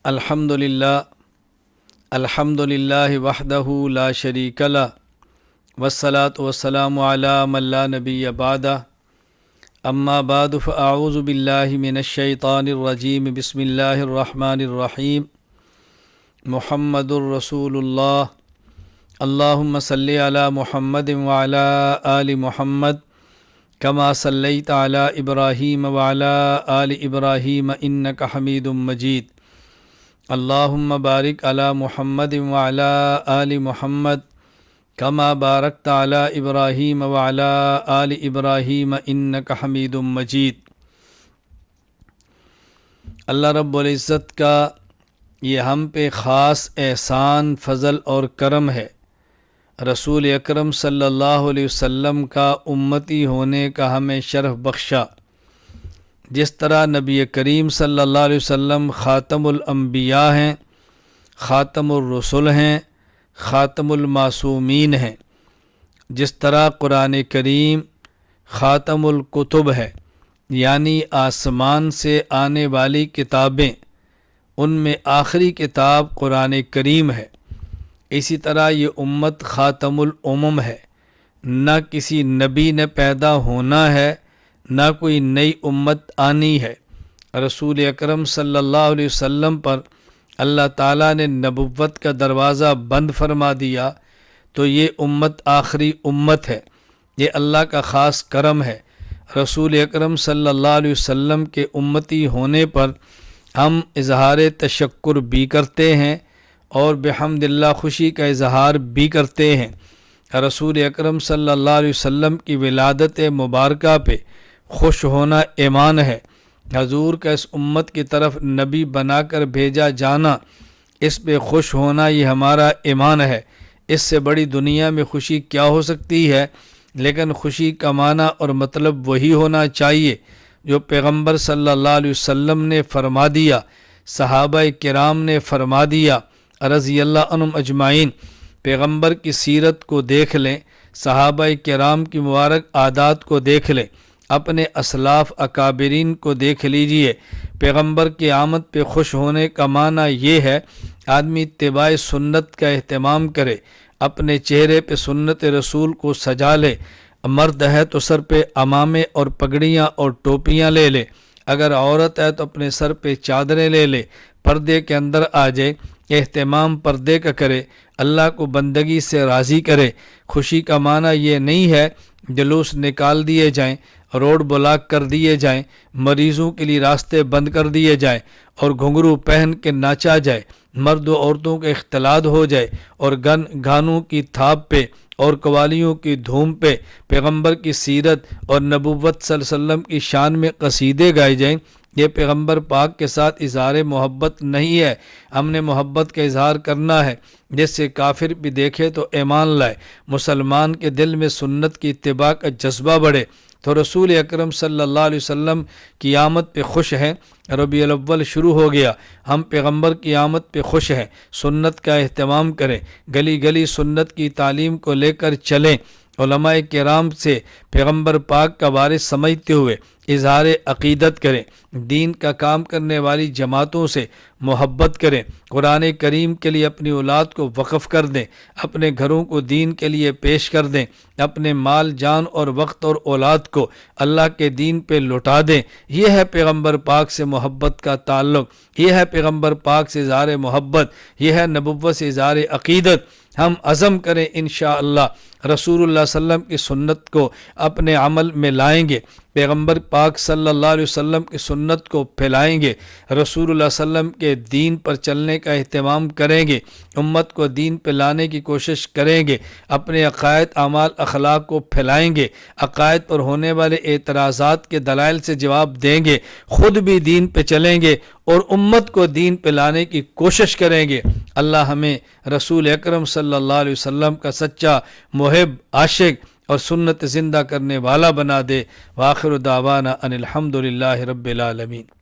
الحمدللہ وحدہ لا شریک لہ والصلاة والسلام علی من لا نبی بعدہ اما بعد فاعوذ باللہ من الشیطان الرجیم بسم اللہ الرحمن الرحیم محمد الرسول اللہ اللہم صلی علی محمد وعلی آل محمد کما صلیت علی ابراہیم وعلی آل ابراہیم انک حمید مجید اللہم بارک علی محمد وعلی آل محمد کما بارکت علی ابراہیم وعلی آل ابراہیم انک حمید مجید۔ اللہ رب العزت کا یہ ہم پہ خاص احسان، فضل اور کرم ہے، رسول اکرم صلی اللہ علیہ وسلم کا امتی ہونے کا ہمیں شرف بخشا۔ جس طرح نبی کریم صلی اللہ علیہ وسلم خاتم الانبیاء ہیں، خاتم الرسل ہیں، خاتم المعصومین ہیں، جس طرح قرآن کریم خاتم الکتب ہے، یعنی آسمان سے آنے والی کتابیں، ان میں آخری کتاب قرآن کریم ہے، اسی طرح یہ امت خاتم الامم ہے، نہ کسی نبی نے پیدا ہونا ہے، نہ کوئی نئی امت آنی ہے۔ رسول اکرم صلی اللہ علیہ وسلم پر اللہ تعالیٰ نے نبوت کا دروازہ بند فرما دیا، تو یہ امت آخری امت ہے، یہ اللہ کا خاص کرم ہے۔ رسول اکرم صلی اللہ علیہ وسلم کے امتی ہونے پر ہم اظہار تشکر بھی کرتے ہیں اور بحمد اللہ خوشی کا اظہار بھی کرتے ہیں۔ رسول اکرم صلی اللہ علیہ وسلم کی ولادت مبارکہ پہ خوش ہونا ایمان ہے۔ حضور کا اس امت کی طرف نبی بنا کر بھیجا جانا، اس پہ خوش ہونا، یہ ہمارا ایمان ہے۔ اس سے بڑی دنیا میں خوشی کیا ہو سکتی ہے؟ لیکن خوشی کا معنی اور مطلب وہی ہونا چاہیے جو پیغمبر صلی اللہ علیہ وسلم نے فرما دیا، صحابہ کرام نے فرما دیا رضی اللہ عنہم اجمعین۔ پیغمبر کی سیرت کو دیکھ لیں، صحابہ کرام کی مبارک عادات کو دیکھ لیں، اپنے اسلاف اکابرین کو دیکھ لیجئے۔ پیغمبر کی آمد پہ خوش ہونے کا معنی یہ ہے آدمی اتباع سنت کا اہتمام کرے، اپنے چہرے پہ سنت رسول کو سجا لے، مرد ہے تو سر پہ عمامے اور پگڑیاں اور ٹوپیاں لے لے، اگر عورت ہے تو اپنے سر پہ چادریں لے لے، پردے کے اندر آ جائے، اہتمام پردے کا کرے، اللہ کو بندگی سے راضی کرے۔ خوشی کا معنی یہ نہیں ہے جلوس نکال دیے جائیں، روڈ بلاک کر دیے جائیں، مریضوں کے لیے راستے بند کر دیے جائیں اور گھنگرو پہن کے ناچا جائے، مرد و عورتوں کا اختلاط ہو جائے اور گانوں کی تھاپ پہ اور قوالیوں کی دھوم پہ پیغمبر کی سیرت اور نبوت صلی اللہ علیہ وسلم کی شان میں قصیدے گائے جائیں۔ یہ پیغمبر پاک کے ساتھ اظہار محبت نہیں ہے۔ ہم نے محبت کا اظہار کرنا ہے، جس سے کافر بھی دیکھے تو ایمان لائے، مسلمان کے دل میں سنت کی اتباع کا جذبہ بڑھے۔ تو رسول اکرم صلی اللہ علیہ وسلم کی آمد پہ خوش ہیں، ربیع الاول شروع ہو گیا، ہم پیغمبر کی آمد پہ خوش ہیں، سنت کا اہتمام کریں، گلی گلی سنت کی تعلیم کو لے کر چلیں، علماء کرام سے پیغمبر پاک کا وارث سمجھتے ہوئے اظہار عقیدت کریں، دین کا کام کرنے والی جماعتوں سے محبت کریں، قرآن کریم کے لیے اپنی اولاد کو وقف کر دیں، اپنے گھروں کو دین کے لیے پیش کر دیں، اپنے مال جان اور وقت اور اولاد کو اللہ کے دین پہ لٹا دیں۔ یہ ہے پیغمبر پاک سے محبت کا تعلق، یہ ہے پیغمبر پاک سے اظہار محبت، یہ ہے نبوت سے اظہار عقیدت۔ ہم عزم کریں انشاءاللہ رسول اللہ صلی اللہ علیہ وسلم کی سنت کو اپنے عمل میں لائیں گے، پیغمبر پاک صلی اللہ علیہ وسلم کی سنت کو پھیلائیں گے، رسول اللہ صلی اللہ علیہ وسلم کے دین پر چلنے کا اہتمام کریں گے، امت کو دین پہ لانے کی کوشش کریں گے، اپنے عقائد اعمال اخلاق کو پھیلائیں گے، عقائد پر ہونے والے اعتراضات کے دلائل سے جواب دیں گے، خود بھی دین پہ چلیں گے اور امت کو دین پہ لانے کی کوشش کریں گے۔ اللہ ہمیں رسول اکرم صلی اللہ علیہ وسلم کا سچا محب، عاشق اور سنت زندہ کرنے والا بنا دے۔ وآخر دعوانا ان الحمدللہ رب العالمین۔